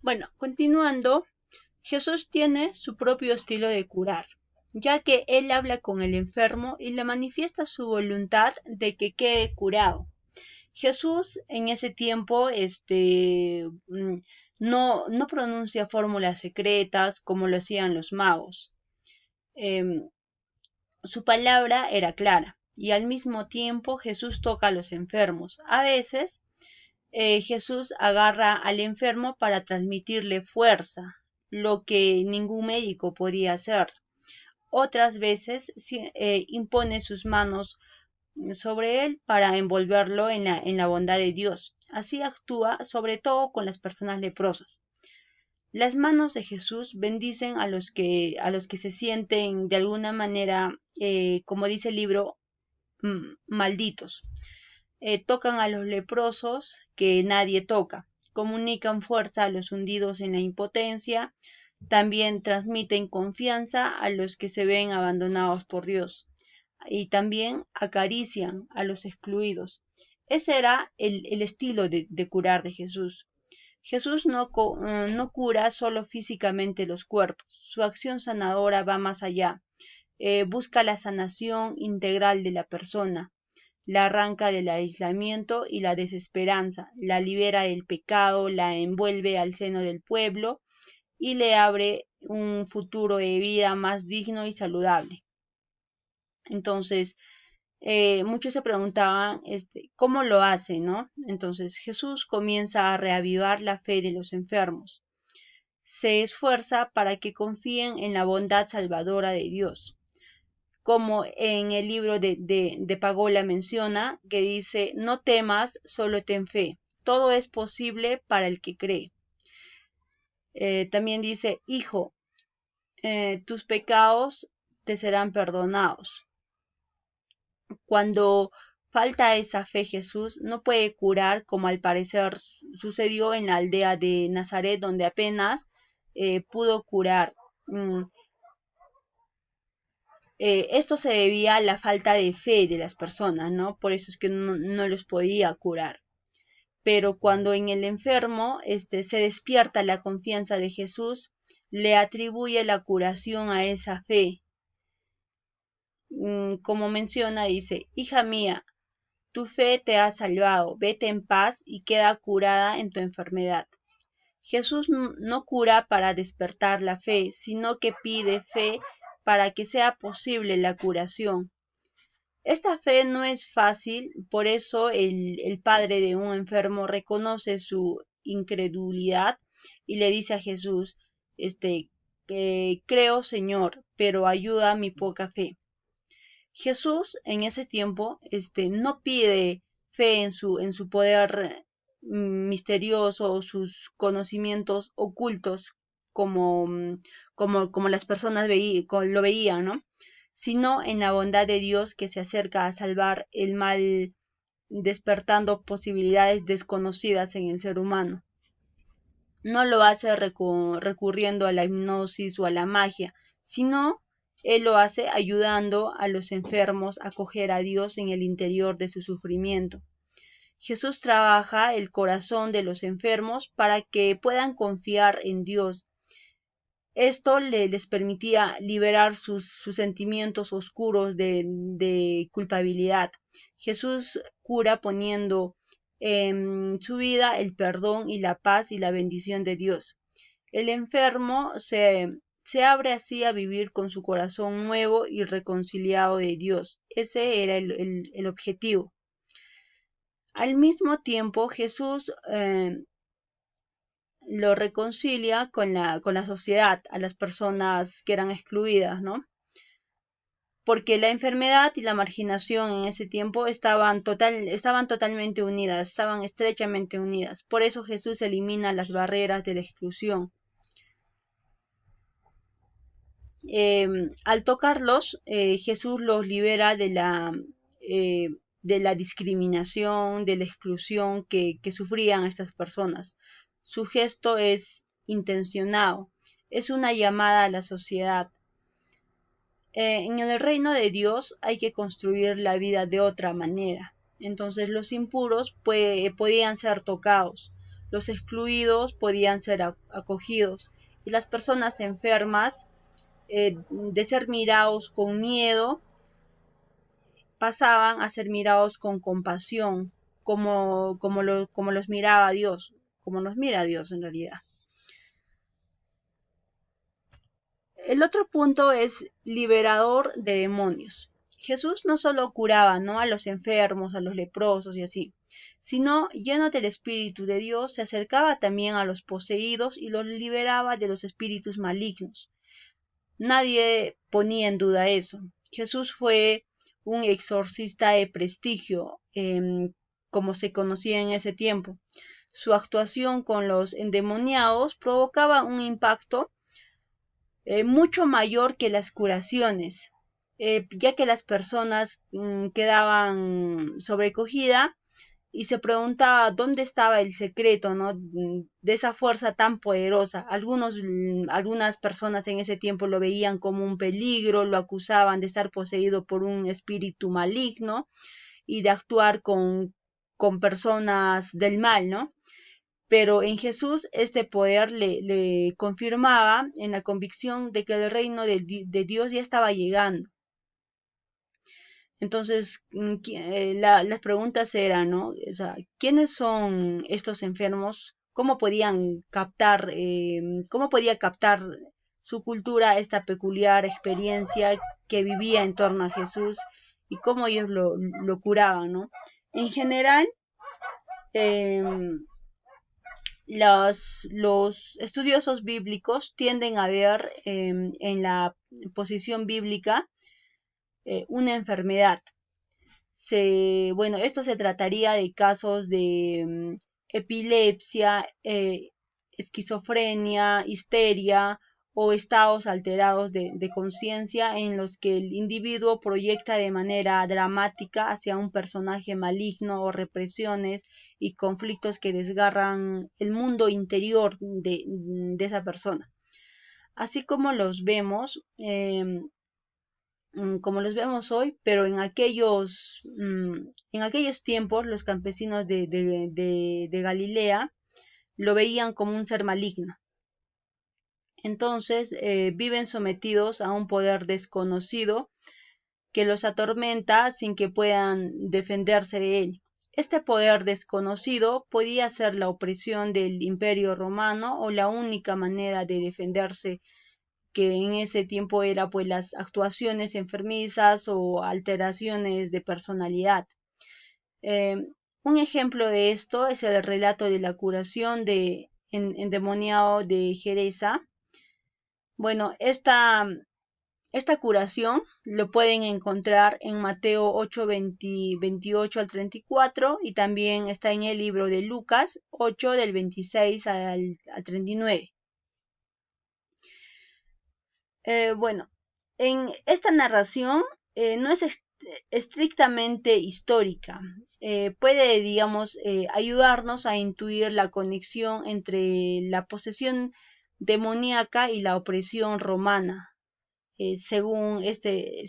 Bueno, continuando, Jesús tiene su propio estilo de curar, ya que él habla con el enfermo y le manifiesta su voluntad de que quede curado. Jesús en ese tiempo no pronuncia fórmulas secretas como lo hacían los magos. Em, Su palabra era clara y al mismo tiempo Jesús toca a los enfermos. A veces Jesús agarra al enfermo para transmitirle fuerza, lo que ningún médico podía hacer. Otras veces impone sus manos sobre él para envolverlo en la bondad de Dios. Así actúa sobre todo con las personas leprosas. Las manos de Jesús bendicen a los que se sienten de alguna manera, como dice el libro, malditos. Tocan a los leprosos que nadie toca, comunican fuerza a los hundidos en la impotencia, también transmiten confianza a los que se ven abandonados por Dios y también acarician a los excluidos. Ese era el estilo de curar de Jesús. Jesús no cura solo físicamente los cuerpos, su acción sanadora va más allá, busca la sanación integral de la persona, la arranca del aislamiento y la desesperanza, la libera del pecado, la envuelve al seno del pueblo y le abre un futuro de vida más digno y saludable. Entonces, muchos se preguntaban, ¿cómo lo hace, no? Entonces, Jesús comienza a reavivar la fe de los enfermos. Se esfuerza para que confíen en la bondad salvadora de Dios, como en el libro de Pagola menciona, que dice, no temas, solo ten fe, todo es posible para el que cree. También dice, hijo, tus pecados te serán perdonados. Cuando falta esa fe, Jesús no puede curar, como al parecer sucedió en la aldea de Nazaret, donde apenas pudo curar. Esto se debía a la falta de fe de las personas, ¿no? Por eso es que no los podía curar. Pero cuando en el enfermo se despierta la confianza de Jesús, le atribuye la curación a esa fe. Como menciona, dice, hija mía, tu fe te ha salvado, vete en paz y queda curada en tu enfermedad. Jesús no cura para despertar la fe, sino que pide fe para que sea posible la curación. Esta fe no es fácil, por eso el padre de un enfermo reconoce su incredulidad y le dice a Jesús, creo Señor, pero ayuda a mi poca fe. Jesús en ese tiempo no pide fe en su poder misterioso, sus conocimientos ocultos, como, como las personas lo veían, ¿no? Sino en la bondad de Dios que se acerca a salvar el mal, despertando posibilidades desconocidas en el ser humano. No lo hace recurriendo a la hipnosis o a la magia, sino él lo hace ayudando a los enfermos a acoger a Dios en el interior de su sufrimiento. Jesús trabaja el corazón de los enfermos para que puedan confiar en Dios. Esto les permitía liberar sus sentimientos oscuros de culpabilidad. Jesús cura poniendo en su vida el perdón y la paz y la bendición de Dios. El enfermo se abre así a vivir con su corazón nuevo y reconciliado de Dios. Ese era el objetivo. Al mismo tiempo, Jesús lo reconcilia con la sociedad, a las personas que eran excluidas, ¿no? Porque la enfermedad y la marginación en ese tiempo estaban totalmente unidas, estaban estrechamente unidas. Por eso Jesús elimina las barreras de la exclusión. Al tocarlos, Jesús los libera de la discriminación, de la exclusión que sufrían estas personas. Su gesto es intencionado, es una llamada a la sociedad. En el reino de Dios hay que construir la vida de otra manera. Entonces los impuros podían ser tocados, los excluidos podían ser acogidos y las personas enfermas, de ser mirados con miedo, pasaban a ser mirados con compasión, como los miraba Dios, como nos mira Dios en realidad. El otro punto es liberador de demonios. Jesús no solo curaba, ¿no?, a los enfermos, a los leprosos y así, sino lleno del Espíritu de Dios, se acercaba también a los poseídos y los liberaba de los espíritus malignos. Nadie ponía en duda eso. Jesús fue un exorcista de prestigio, como se conocía en ese tiempo. Su actuación con los endemoniados provocaba un impacto mucho mayor que las curaciones, ya que las personas quedaban sobrecogidas y se preguntaba dónde estaba el secreto, ¿no?, de esa fuerza tan poderosa. Algunas personas en ese tiempo lo veían como un peligro, lo acusaban de estar poseído por un espíritu maligno y de actuar con personas del mal, ¿no? Pero en Jesús este poder le confirmaba en la convicción de que el reino de Dios ya estaba llegando. Entonces, las preguntas eran, ¿no? O sea, ¿quiénes son estos enfermos? Cómo podía captar su cultura esta peculiar experiencia que vivía en torno a Jesús y cómo ellos lo curaban, ¿no? En general, eh, los estudiosos bíblicos tienden a ver en la posición bíblica una enfermedad. Esto se trataría de casos de epilepsia, esquizofrenia, histeria o estados alterados de conciencia en los que el individuo proyecta de manera dramática hacia un personaje maligno o represiones y conflictos que desgarran el mundo interior de esa persona. Así como los vemos hoy, pero en aquellos tiempos los campesinos de Galilea lo veían como un ser maligno. Entonces viven sometidos a un poder desconocido que los atormenta sin que puedan defenderse de él. Este poder desconocido podía ser la opresión del Imperio Romano o la única manera de defenderse, que en ese tiempo era pues las actuaciones enfermizas o alteraciones de personalidad. Un ejemplo de esto es el relato de la curación de endemoniado de Gerasa. Bueno, esta curación lo pueden encontrar en Mateo 8, 28 al 34 y también está en el libro de Lucas 8 del 26 al 39. En esta narración no es estrictamente histórica. Puede, digamos, ayudarnos a intuir la conexión entre la posesión demoníaca y la opresión romana, según este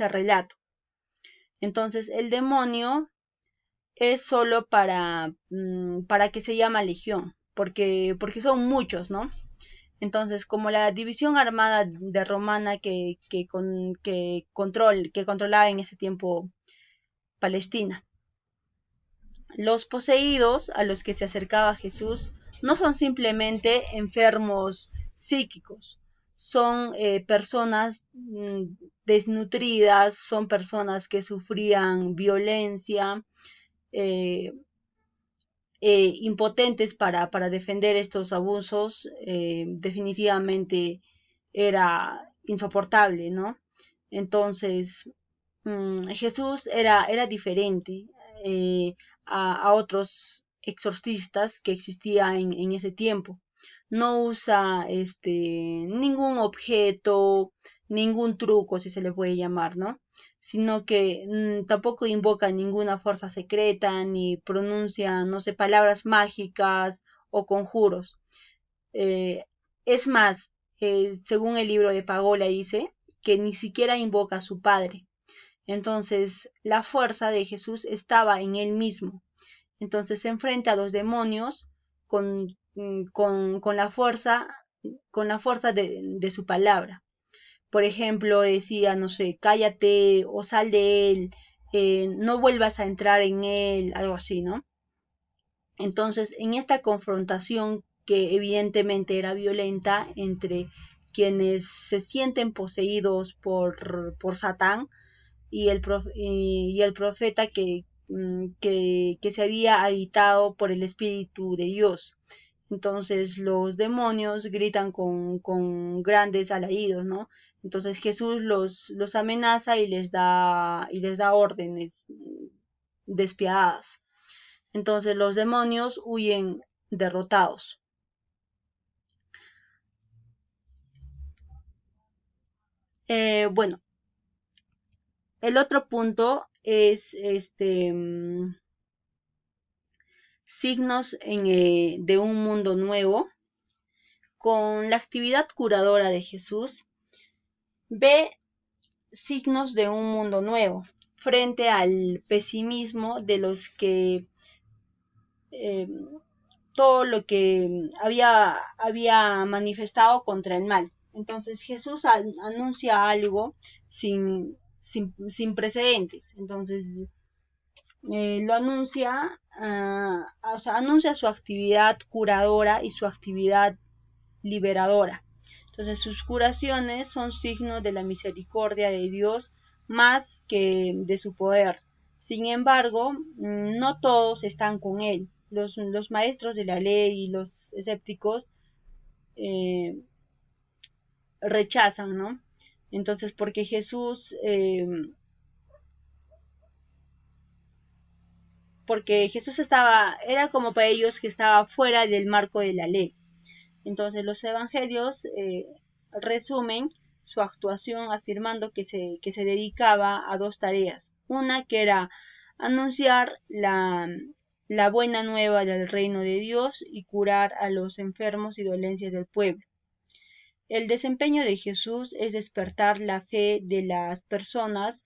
relato. Entonces, el demonio es solo para que se llama legión, porque son muchos, ¿no? Entonces, como la división armada de romana que controlaba en ese tiempo Palestina. Los poseídos a los que se acercaba Jesús no son simplemente enfermos psíquicos, son personas desnutridas, son personas que sufrían violencia, impotentes para defender estos abusos. Definitivamente era insoportable, ¿no? Entonces, Jesús era diferente a otros exorcistas que existían en ese tiempo. No usa ningún objeto, ningún truco, si se le puede llamar, ¿no? Sino que tampoco invoca ninguna fuerza secreta, ni pronuncia, no sé, palabras mágicas o conjuros. Es más, según el libro de Pagola dice, que ni siquiera invoca a su Padre. Entonces, la fuerza de Jesús estaba en él mismo. Entonces se enfrenta a los demonios con la fuerza de su palabra. Por ejemplo, decía, no sé, cállate o sal de él, no vuelvas a entrar en él, algo así, ¿no? Entonces, en esta confrontación que evidentemente era violenta entre quienes se sienten poseídos por Satán y el profeta que se había habitado por el Espíritu de Dios. Entonces los demonios gritan con grandes alaridos, ¿no? Entonces Jesús los amenaza y les da órdenes despiadadas. Entonces los demonios huyen derrotados. Bueno, el otro punto es signos de un mundo nuevo. Con la actividad curadora de Jesús, ve signos de un mundo nuevo frente al pesimismo de los que todo lo que había manifestado contra el mal. Entonces Jesús anuncia algo sin precedentes. Entonces lo anuncia, o sea, anuncia su actividad curadora y su actividad liberadora. Entonces sus curaciones son signos de la misericordia de Dios más que de su poder. Sin embargo, no todos están con él. Los maestros de la ley y los escépticos rechazan, ¿no? Entonces, porque Jesús era como para ellos que estaba fuera del marco de la ley. Entonces los evangelios resumen su actuación afirmando que se dedicaba a dos tareas. Una que era anunciar la buena nueva del reino de Dios y curar a los enfermos y dolencias del pueblo. El desempeño de Jesús es despertar la fe de las personas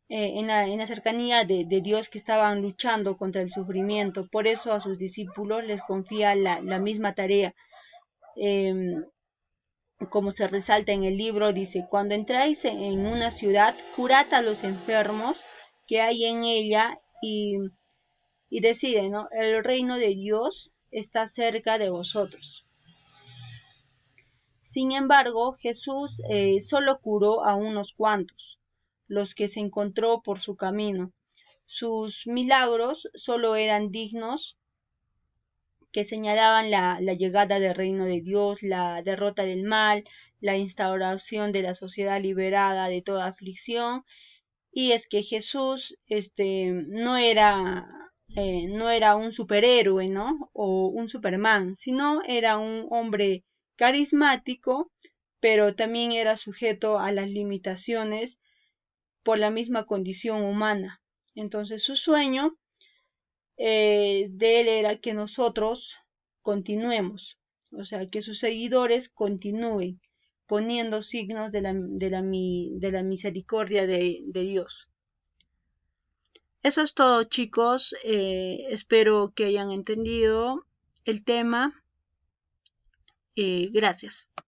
en la cercanía de Dios que estaban luchando contra el sufrimiento. Por eso a sus discípulos les confía la misma tarea. Como se resalta en el libro, dice, cuando entráis en una ciudad, curad a los enfermos que hay en ella y decide, ¿no? El reino de Dios está cerca de vosotros. Sin embargo, Jesús solo curó a unos cuantos, los que se encontró por su camino. Sus milagros solo eran dignos que señalaban la llegada del reino de Dios, la derrota del mal, la instauración de la sociedad liberada de toda aflicción. Y es que Jesús no era un superhéroe, ¿no? O un Superman, sino era un hombre carismático, pero también era sujeto a las limitaciones por la misma condición humana. Entonces su sueño de él era que nosotros continuemos, o sea, que sus seguidores continúen poniendo signos de la misericordia de Dios. Eso es todo, chicos. Espero que hayan entendido el tema. Gracias.